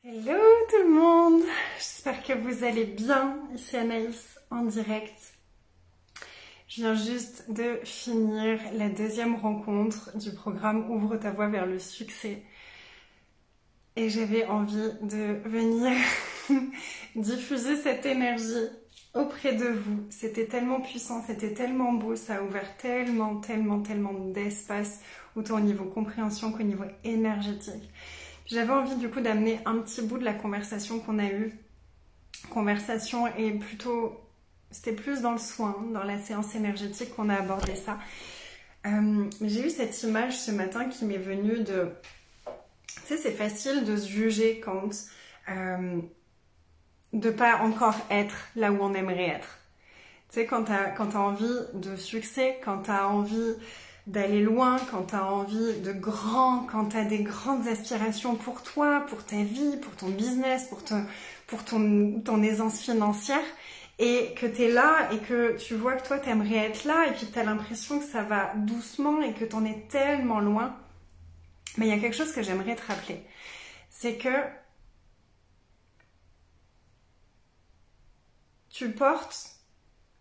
Hello tout le monde, j'espère que vous allez bien, ici Anaïs en direct. Je viens juste de finir la deuxième rencontre du programme Ouvre ta voie vers le succès. Et j'avais envie de venir diffuser cette énergie auprès de vous. C'était tellement puissant, c'était tellement beau, ça a ouvert tellement d'espace, autant au niveau compréhension qu'au niveau énergétique. J'avais envie du coup d'amener un petit bout de la conversation qu'on a eue. Conversation et plutôt, c'était plus dans le soin, dans la séance énergétique qu'on a abordé ça. Mais j'ai eu cette image ce matin qui m'est venue de... Tu sais, c'est facile de se juger quand... de pas encore être là où on aimerait être. Tu sais, quand t'as envie de succès, quand t'as envie d'aller loin, quand tu as envie de grand, quand tu as des grandes aspirations pour toi, pour ta vie, pour ton business, pour ton aisance financière, et que tu es là et que tu vois que toi tu aimerais être là et puis que tu as l'impression que ça va doucement et que tu en es tellement loin. Mais il y a quelque chose que j'aimerais te rappeler. C'est que tu portes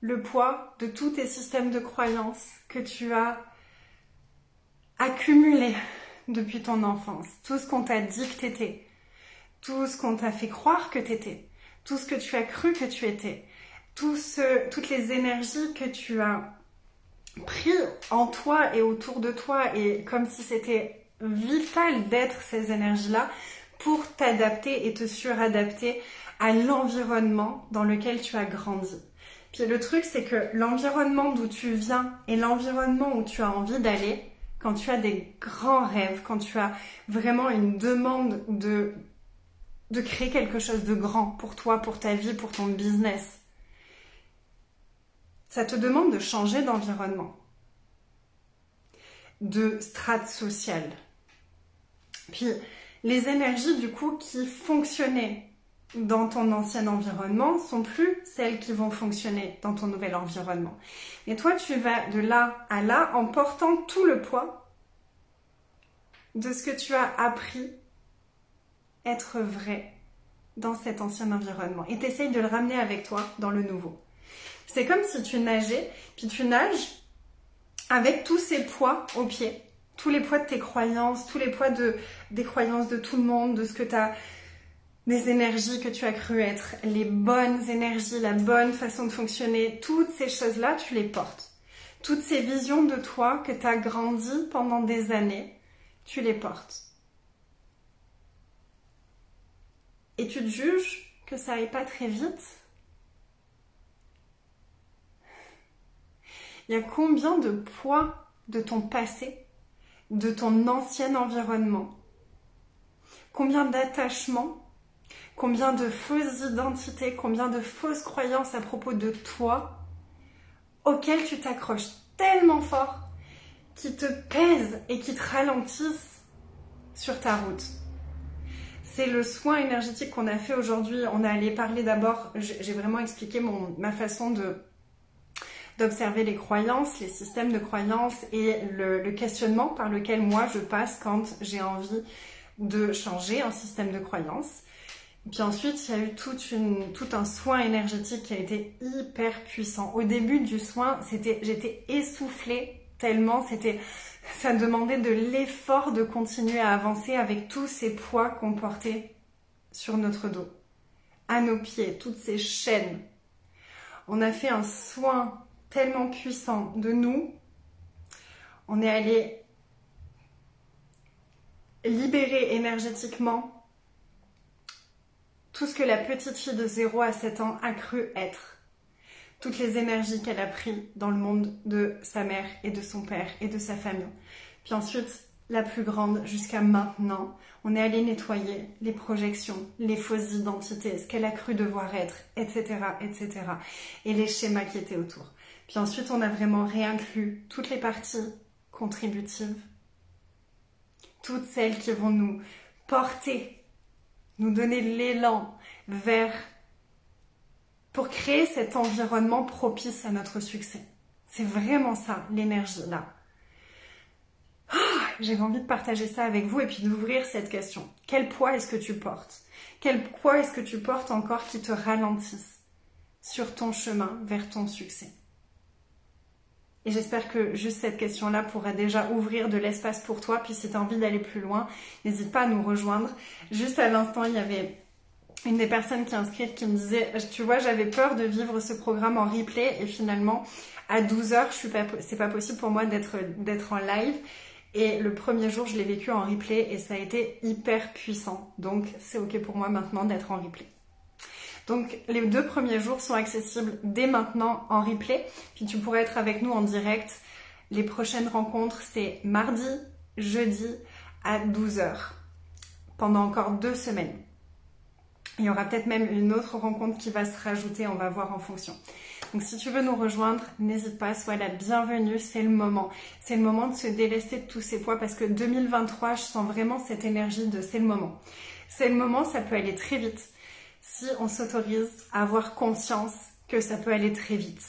le poids de tous tes systèmes de croyances que tu as accumulé depuis ton enfance, tout ce qu'on t'a dit que t'étais, tout ce qu'on t'a fait croire que t'étais, tout ce que tu as cru que tu étais, toutes les énergies que tu as pris en toi et autour de toi, et comme si c'était vital d'être ces énergies-là pour t'adapter et te suradapter à l'environnement dans lequel tu as grandi. Puis le truc, c'est que l'environnement d'où tu viens et l'environnement où tu as envie d'aller, quand tu as des grands rêves, quand tu as vraiment une demande de créer quelque chose de grand pour toi, pour ta vie, pour ton business, ça te demande de changer d'environnement, de strate sociale. Puis les énergies du coup qui fonctionnaient dans ton ancien environnement sont plus celles qui vont fonctionner dans ton nouvel environnement. Et toi, tu vas de là à là en portant tout le poids de ce que tu as appris être vrai dans cet ancien environnement. Et tu essayes de le ramener avec toi dans le nouveau. C'est comme si tu nageais, puis tu nages avec tous ces poids au pied. Tous les poids de tes croyances, tous les poids des croyances de tout le monde, de ce que tu as... des énergies que tu as cru être, les bonnes énergies, la bonne façon de fonctionner, toutes ces choses-là, tu les portes. Toutes ces visions de toi que tu as grandi pendant des années, tu les portes. Et tu te juges que ça aille pas très vite. Il y a combien de poids de ton passé, de ton ancien environnement, combien d'attachements, combien de fausses identités, combien de fausses croyances à propos de toi auxquelles tu t'accroches tellement fort qui te pèsent et qui te ralentissent sur ta route. C'est le soin énergétique qu'on a fait aujourd'hui. On est allé parler d'abord, j'ai vraiment expliqué ma façon d'observer les croyances, les systèmes de croyances et le questionnement par lequel moi je passe quand j'ai envie de changer un système de croyances. Puis ensuite, il y a eu tout un soin énergétique qui a été hyper puissant. Au début du soin, j'étais essoufflée tellement, ça demandait de l'effort de continuer à avancer avec tous ces poids qu'on portait sur notre dos, à nos pieds, toutes ces chaînes. On a fait un soin tellement puissant de nous. On est allé libérer énergétiquement tout ce que la petite fille de 0 à 7 ans a cru être. Toutes les énergies qu'elle a prises dans le monde de sa mère et de son père et de sa famille. Puis ensuite, la plus grande jusqu'à maintenant, on est allé nettoyer les projections, les fausses identités, ce qu'elle a cru devoir être, etc., etc. et les schémas qui étaient autour. Puis ensuite, on a vraiment réinclus toutes les parties contributives, toutes celles qui vont nous porter, nous donner l'élan pour créer cet environnement propice à notre succès. C'est vraiment ça, l'énergie là. J'avais envie de partager ça avec vous et puis d'ouvrir cette question. Quel poids est-ce que tu portes ? Quoi est-ce que tu portes encore qui te ralentisse sur ton chemin vers ton succès? Et j'espère que juste cette question-là pourra déjà ouvrir de l'espace pour toi. Puis si tu as envie d'aller plus loin, n'hésite pas à nous rejoindre. Juste à l'instant, il y avait une des personnes qui est inscrite qui me disait « Tu vois, j'avais peur de vivre ce programme en replay et finalement, à 12h, c'est pas possible pour moi d'être en live. » Et le premier jour, je l'ai vécu en replay et ça a été hyper puissant. Donc, c'est OK pour moi maintenant d'être en replay. Donc, les 2 premiers jours sont accessibles dès maintenant en replay. Puis tu pourrais être avec nous en direct. Les prochaines rencontres, c'est mardi, jeudi à 12h. Pendant encore 2 semaines. Il y aura peut-être même une autre rencontre qui va se rajouter. On va voir en fonction. Donc, si tu veux nous rejoindre, n'hésite pas, sois la bienvenue. C'est le moment. C'est le moment de se délester de tous ces poids parce que 2023, je sens vraiment cette énergie de c'est le moment. C'est le moment, ça peut aller très vite. Si on s'autorise à avoir conscience que ça peut aller très vite,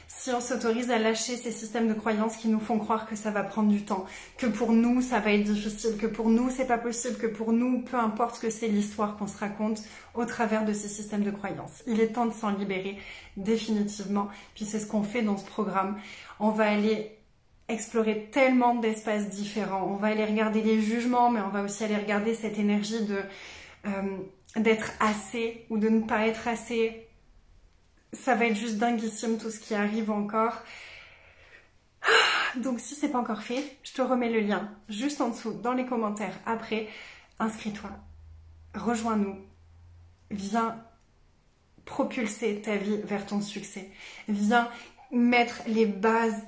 si on s'autorise à lâcher ces systèmes de croyances qui nous font croire que ça va prendre du temps, que pour nous ça va être difficile, que pour nous c'est pas possible, que pour nous, peu importe ce que c'est l'histoire qu'on se raconte au travers de ces systèmes de croyances. Il est temps de s'en libérer définitivement, puis c'est ce qu'on fait dans ce programme. On va aller explorer tellement d'espaces différents, on va aller regarder les jugements, mais on va aussi aller regarder cette énergie de... d'être assez ou de ne pas être assez. Ça va être juste dinguissime tout ce qui arrive encore. Donc si c'est pas encore fait, je te remets le lien juste en dessous dans les commentaires. Après, inscris-toi, rejoins-nous, viens propulser ta vie vers ton succès. Viens mettre les bases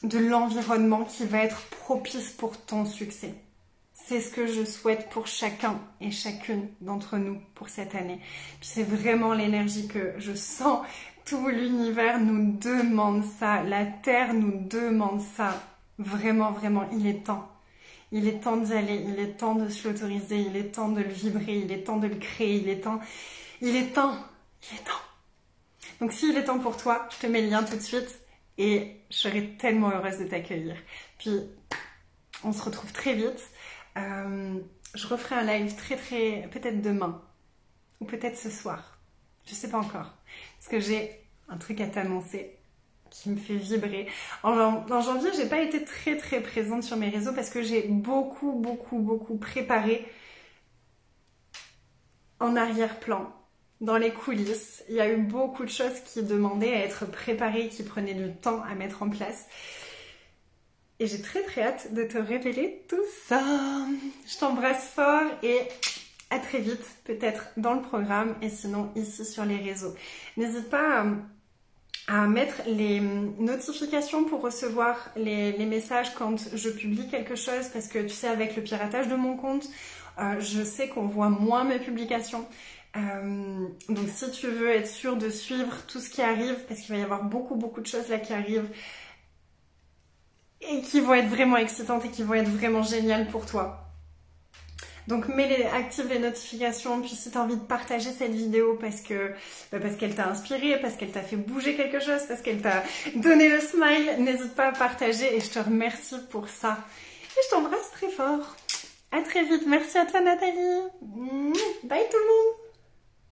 de l'environnement qui va être propice pour ton succès. C'est ce que je souhaite pour chacun et chacune d'entre nous pour cette année. Puis c'est vraiment l'énergie que je sens. Tout l'univers nous demande ça. La Terre nous demande ça. Vraiment, vraiment, il est temps. Il est temps d'y aller. Il est temps de se l'autoriser. Il est temps de le vibrer. Il est temps de le créer. Il est temps. Il est temps. Il est temps. Donc s'il est temps pour toi, je te mets le lien tout de suite et je serai tellement heureuse de t'accueillir. Puis on se retrouve très vite. Je referai un live peut-être demain ou peut-être ce soir, je sais pas encore, parce que j'ai un truc à t'annoncer qui me fait vibrer. En janvier, j'ai pas été très présente sur mes réseaux parce que j'ai beaucoup préparé en arrière-plan, dans les coulisses. Il y a eu beaucoup de choses qui demandaient à être préparées, qui prenaient du temps à mettre en place. Et j'ai très hâte de te révéler tout ça. Je t'embrasse fort et à très vite, peut-être dans le programme et sinon ici sur les réseaux. N'hésite pas à mettre les notifications pour recevoir les messages quand je publie quelque chose parce que tu sais, avec le piratage de mon compte, je sais qu'on voit moins mes publications. Donc si tu veux être sûr de suivre tout ce qui arrive, parce qu'il va y avoir beaucoup de choses là qui arrivent, et qui vont être vraiment excitantes et qui vont être vraiment géniales pour toi. Donc active les notifications, puis si tu as envie de partager cette vidéo parce qu'elle t'a inspiré, parce qu'elle t'a fait bouger quelque chose, parce qu'elle t'a donné le smile, n'hésite pas à partager et je te remercie pour ça. Et je t'embrasse très fort. À très vite, merci à toi Nathalie. Bye tout le monde.